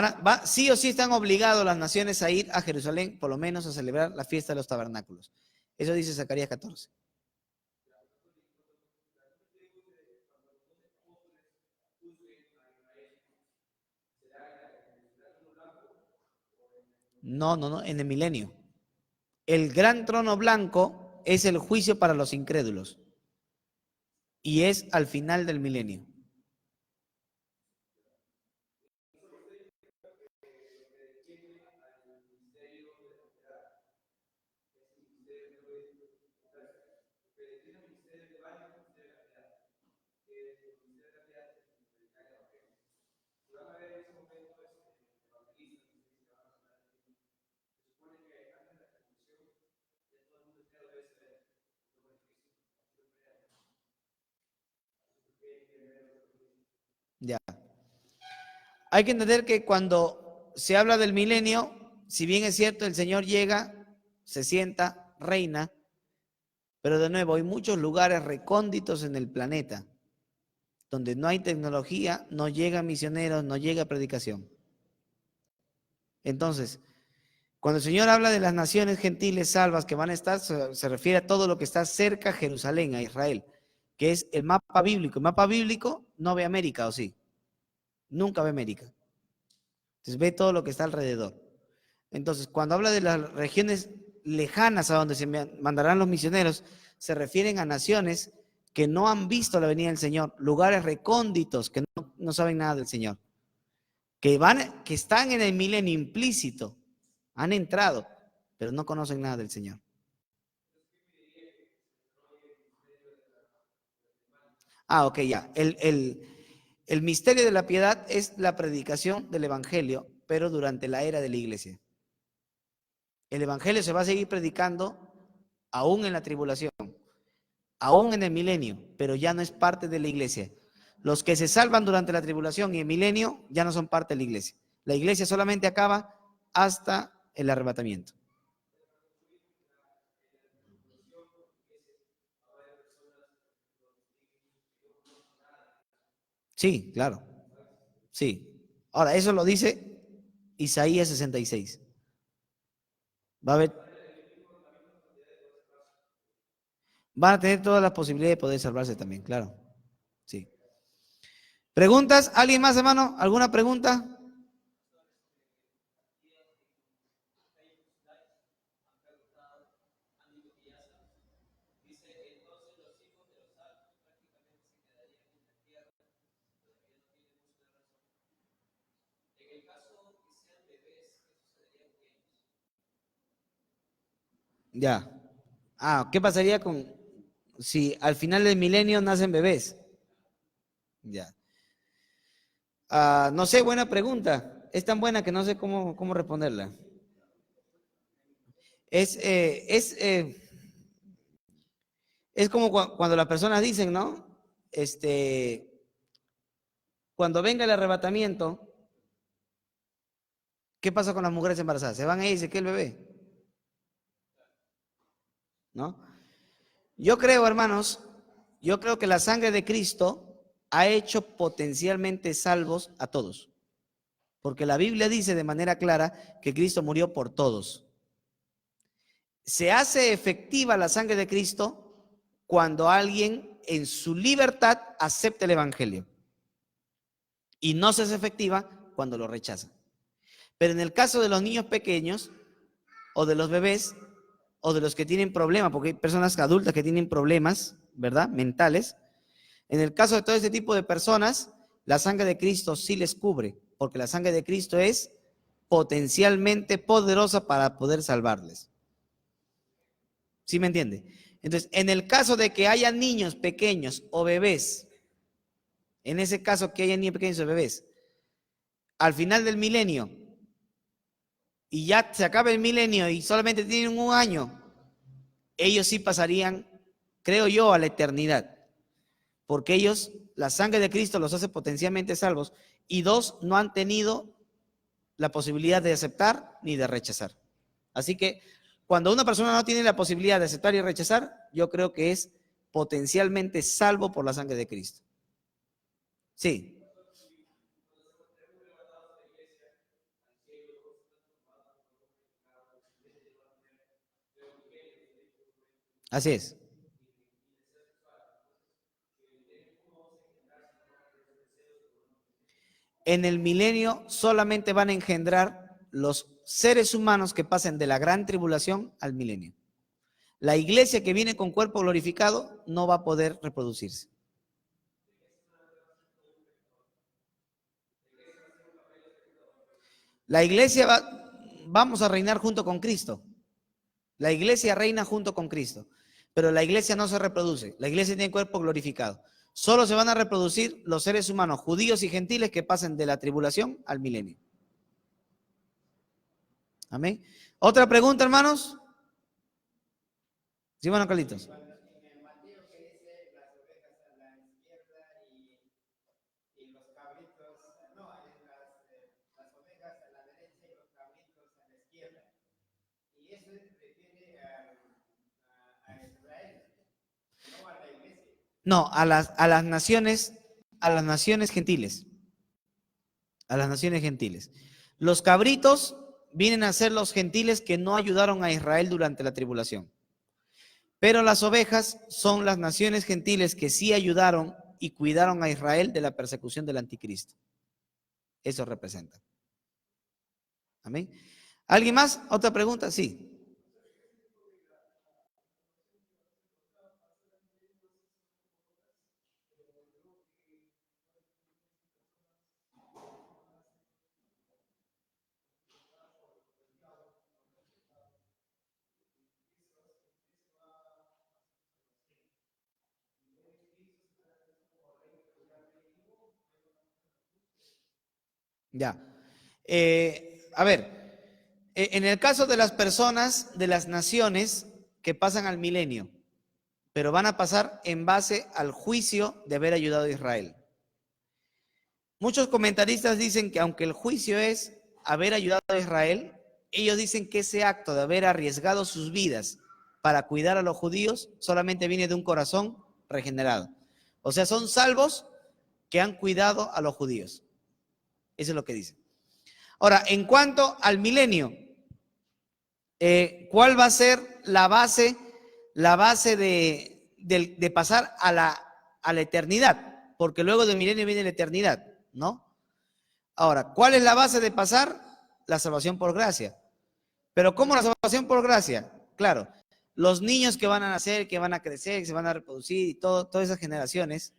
sí o sí están obligados las naciones a ir a Jerusalén, por lo menos a celebrar la fiesta de los tabernáculos. Eso dice Zacarías 14. No, no, no, en el milenio. El gran trono blanco es el juicio para los incrédulos y es al final del milenio. Ya. Hay que entender que cuando se habla del milenio, si bien es cierto, el Señor llega, se sienta, reina, pero de nuevo hay muchos lugares recónditos en el planeta donde no hay tecnología, no llega misioneros, no llega predicación. Entonces, cuando el Señor habla de las naciones gentiles salvas que van a estar, se refiere a todo lo que está cerca a Jerusalén, a Israel, que es el mapa bíblico. El mapa bíblico no ve América, ¿o sí? Nunca ve América. Entonces ve todo lo que está alrededor. Entonces, cuando habla de las regiones lejanas a donde se mandarán los misioneros, se refieren a naciones que no han visto la venida del Señor, lugares recónditos que no saben nada del Señor, que están en el milenio implícito, han entrado, pero no conocen nada del Señor. Ok, ya. El misterio de la piedad es la predicación del Evangelio, pero durante la era de la iglesia. El Evangelio se va a seguir predicando aún en la tribulación, aún en el milenio, pero ya no es parte de la iglesia. Los que se salvan durante la tribulación y el milenio ya no son parte de la iglesia. La iglesia solamente acaba hasta el arrebatamiento. Sí, claro. Sí. Ahora, eso lo dice Isaías 66. Va a haber, van a tener todas las posibilidades de poder salvarse también, claro. Sí. ¿Preguntas? ¿Alguien más, hermano? ¿Alguna pregunta? Ya. ¿Qué pasaría con si al final del milenio nacen bebés? Ya. No sé, buena pregunta. Es tan buena que no sé cómo responderla. Es, eh, es, eh, es como cuando las personas dicen, ¿no? Cuando venga el arrebatamiento, ¿qué pasa con las mujeres embarazadas? Se van a ir y se queda el bebé, ¿no? Yo creo, hermanos, yo creo que la sangre de Cristo ha hecho potencialmente salvos a todos. Porque la Biblia dice de manera clara que Cristo murió por todos. Se hace efectiva la sangre de Cristo cuando alguien en su libertad acepta el Evangelio. Y no se hace efectiva cuando lo rechaza. Pero en el caso de los niños pequeños o de los bebés o de los que tienen problemas, porque hay personas adultas que tienen problemas, ¿verdad? Mentales. En el caso de todo este tipo de personas, la sangre de Cristo sí les cubre, porque la sangre de Cristo es potencialmente poderosa para poder salvarles. ¿Sí me entiende? Entonces, en el caso de que haya niños pequeños o bebés, en ese caso que haya niños pequeños o bebés, al final del milenio, y ya se acaba el milenio y solamente tienen un año, ellos sí pasarían, creo yo, a la eternidad. Porque ellos, la sangre de Cristo los hace potencialmente salvos. Y dos, no han tenido la posibilidad de aceptar ni de rechazar. Así que cuando una persona no tiene la posibilidad de aceptar y rechazar, yo creo que es potencialmente salvo por la sangre de Cristo. Sí, así es. En el milenio solamente van a engendrar los seres humanos que pasen de la gran tribulación al milenio. La iglesia que viene con cuerpo glorificado no va a poder reproducirse. La iglesia vamos a reinar junto con Cristo. La iglesia reina junto con Cristo, pero la iglesia no se reproduce. La iglesia tiene cuerpo glorificado. Solo se van a reproducir los seres humanos, judíos y gentiles, que pasen de la tribulación al milenio. Amén. ¿Otra pregunta, hermanos? Sí, bueno, Carlitos. No, a las naciones gentiles. A las naciones gentiles. Los cabritos vienen a ser los gentiles que no ayudaron a Israel durante la tribulación. Pero las ovejas son las naciones gentiles que sí ayudaron y cuidaron a Israel de la persecución del anticristo. Eso representa. Amén. ¿Alguien más? ¿Otra pregunta? Sí. Ya. A ver, en el caso de las personas, de las naciones que pasan al milenio, pero van a pasar en base al juicio de haber ayudado a Israel. Muchos comentaristas dicen que aunque el juicio es haber ayudado a Israel, ellos dicen que ese acto de haber arriesgado sus vidas para cuidar a los judíos solamente viene de un corazón regenerado. O sea, son salvos que han cuidado a los judíos. Eso es lo que dicen. Ahora, en cuanto al milenio, ¿cuál va a ser la base de pasar a la eternidad? Porque luego del milenio viene la eternidad, ¿no? Ahora, ¿cuál es la base de pasar? La salvación por gracia. Pero ¿cómo la salvación por gracia? Claro, los niños que van a nacer, que van a crecer, que se van a reproducir y todas esas generaciones,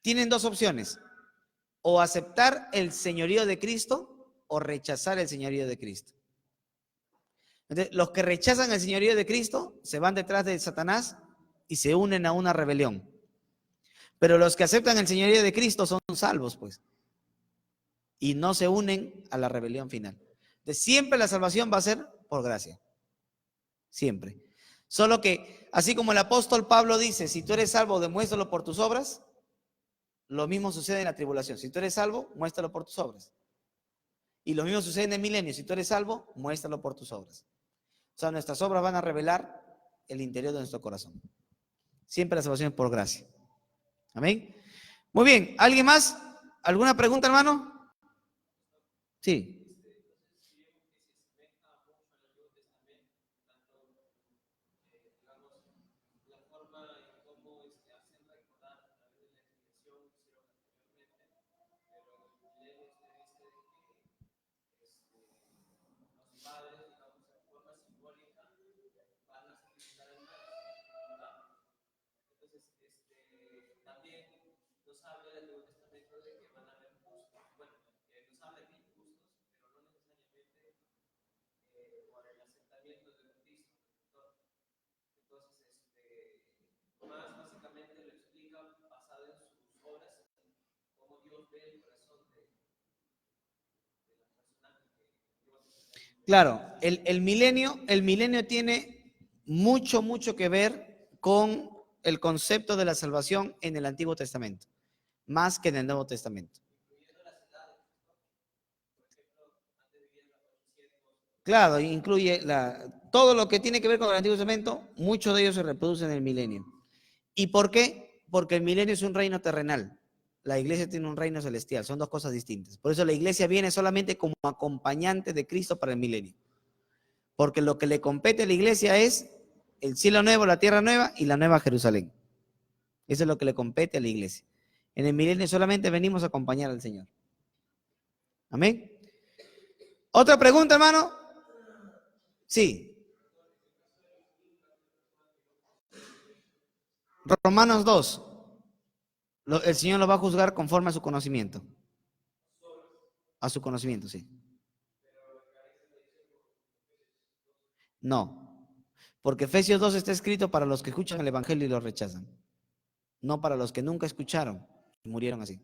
tienen dos opciones: o aceptar el señorío de Cristo o rechazar el señorío de Cristo. Entonces, los que rechazan el señorío de Cristo se van detrás de Satanás y se unen a una rebelión. Pero los que aceptan el señorío de Cristo son salvos, pues, y no se unen a la rebelión final. Entonces, siempre la salvación va a ser por gracia. Siempre. Solo que, así como el apóstol Pablo dice, si tú eres salvo, demuéstralo por tus obras, lo mismo sucede en la tribulación. Si tú eres salvo, muéstralo por tus obras. Y lo mismo sucede en el milenio. Si tú eres salvo, muéstralo por tus obras. O sea, nuestras obras van a revelar el interior de nuestro corazón. Siempre la salvación es por gracia. Amén. Muy bien. ¿Alguien más? ¿Alguna pregunta, hermano? Sí. Claro, el milenio tiene mucho que ver con el concepto de la salvación en el Antiguo Testamento, más que en el Nuevo Testamento. Claro, incluye todo lo que tiene que ver con el Antiguo Testamento, muchos de ellos se reproducen en el milenio. ¿Y por qué? Porque el milenio es un reino terrenal. La iglesia tiene un reino celestial, son dos cosas distintas. Por eso la iglesia viene solamente como acompañante de Cristo para el milenio. Porque lo que le compete a la iglesia es el cielo nuevo, la tierra nueva y la nueva Jerusalén. Eso es lo que le compete a la iglesia. En el milenio solamente venimos a acompañar al Señor. Amén. ¿Otra pregunta, hermano? Sí. Romanos 2. El Señor lo va a juzgar conforme a su conocimiento. A su conocimiento, sí. No. Porque Efesios 2 está escrito para los que escuchan el Evangelio y lo rechazan. No para los que nunca escucharon y murieron así.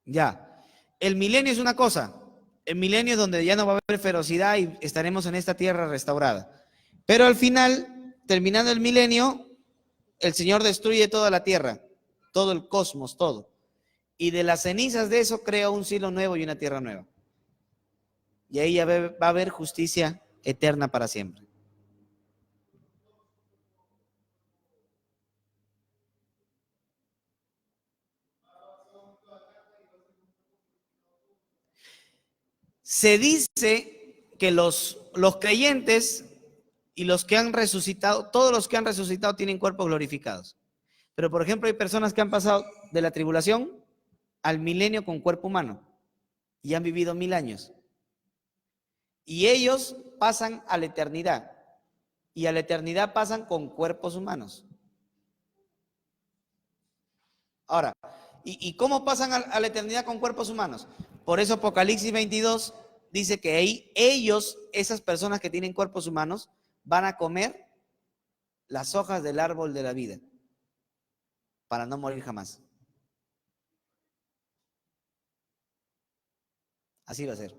Ya. El milenio es una cosa. El milenio es donde ya no va a haber ferocidad y estaremos en esta tierra restaurada. Pero al final, terminando el milenio, el Señor destruye toda la tierra, todo el cosmos, todo. Y de las cenizas de eso crea un cielo nuevo y una tierra nueva. Y ahí ya va a haber justicia eterna para siempre. Se dice que los creyentes y los que han resucitado, todos los que han resucitado tienen cuerpos glorificados. Pero, por ejemplo, hay personas que han pasado de la tribulación al milenio con cuerpo humano y han vivido 1000 años. Y ellos pasan a la eternidad. Y a la eternidad pasan con cuerpos humanos. Ahora, ¿y cómo pasan a la eternidad con cuerpos humanos? Por eso Apocalipsis 22 dice que ahí ellos, esas personas que tienen cuerpos humanos, van a comer las hojas del árbol de la vida para no morir jamás. Así va a ser.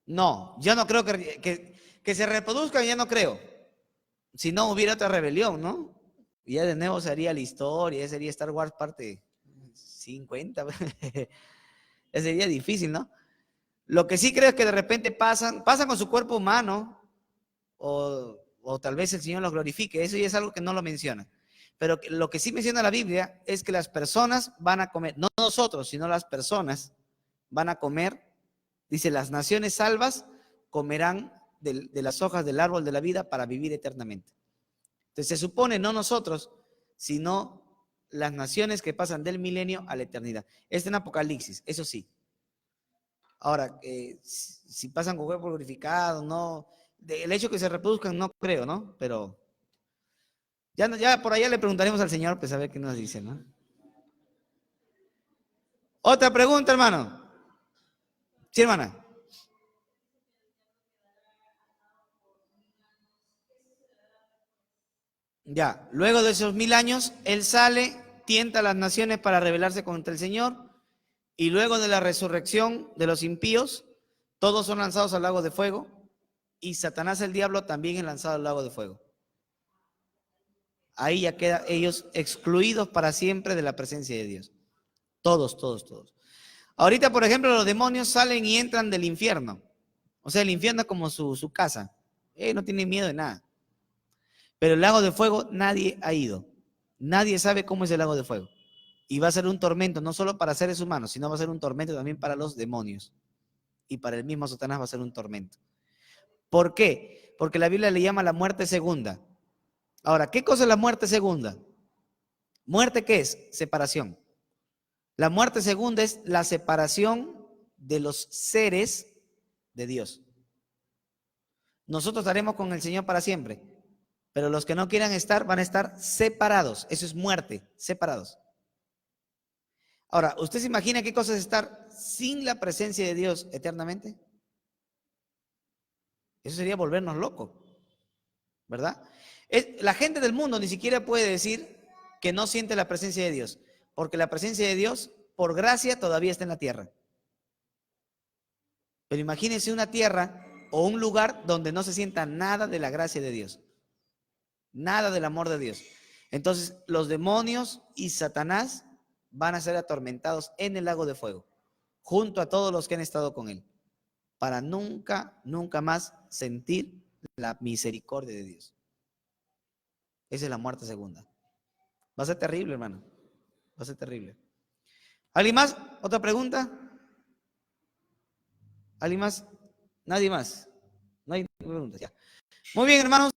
No, yo no creo que se reproduzcan, ya no creo. Si no hubiera otra rebelión, ¿no? Y ya de nuevo sería la historia, ya sería Star Wars parte 50. Ya sería difícil, ¿no? Lo que sí creo es que de repente pasan con su cuerpo humano, o tal vez el Señor los glorifique. Eso ya es algo que no lo menciona. Pero lo que sí menciona la Biblia es que las personas van a comer, no nosotros, sino las personas van a comer, dice, las naciones salvas comerán de las hojas del árbol de la vida para vivir eternamente. Entonces se supone no nosotros, sino las naciones que pasan del milenio a la eternidad. Está en Apocalipsis, eso sí. Ahora, si pasan con cuerpo glorificado, no, el hecho que se reproduzcan no creo, ¿no? Pero ya por allá le preguntaremos al Señor, pues a ver qué nos dice, ¿no? Otra pregunta, hermano. Sí, hermana. Ya, luego de esos 1000 años, él sale, tienta a las naciones para rebelarse contra el Señor, y luego de la resurrección de los impíos, todos son lanzados al lago de fuego, y Satanás el diablo también es lanzado al lago de fuego. Ahí ya quedan ellos excluidos para siempre de la presencia de Dios. Todos, todos, todos. Ahorita, por ejemplo, los demonios salen y entran del infierno. O sea, el infierno es como su casa. No tienen miedo de nada. Pero el lago de fuego nadie ha ido. Nadie sabe cómo es el lago de fuego. Y va a ser un tormento, no solo para seres humanos, sino va a ser un tormento también para los demonios. Y para el mismo Satanás va a ser un tormento. ¿Por qué? Porque la Biblia le llama la muerte segunda. Ahora, ¿qué cosa es la muerte segunda? ¿Muerte qué es? Separación. La muerte segunda es la separación de los seres de Dios. Nosotros estaremos con el Señor para siempre, pero los que no quieran estar van a estar separados. Eso es muerte, separados. Ahora, ¿usted se imagina qué cosa es estar sin la presencia de Dios eternamente? Eso sería volvernos locos, ¿verdad? La gente del mundo ni siquiera puede decir que no siente la presencia de Dios, porque la presencia de Dios, por gracia, todavía está en la tierra. Pero imagínense una tierra o un lugar donde no se sienta nada de la gracia de Dios, nada del amor de Dios. Entonces, los demonios y Satanás van a ser atormentados en el lago de fuego, junto a todos los que han estado con él, para nunca, nunca más sentir la misericordia de Dios. Esa es la muerte segunda. Va a ser terrible, hermano. Va a ser terrible. ¿Alguien más? ¿Otra pregunta? ¿Alguien más? ¿Nadie más? No hay preguntas ya. Muy bien, hermanos.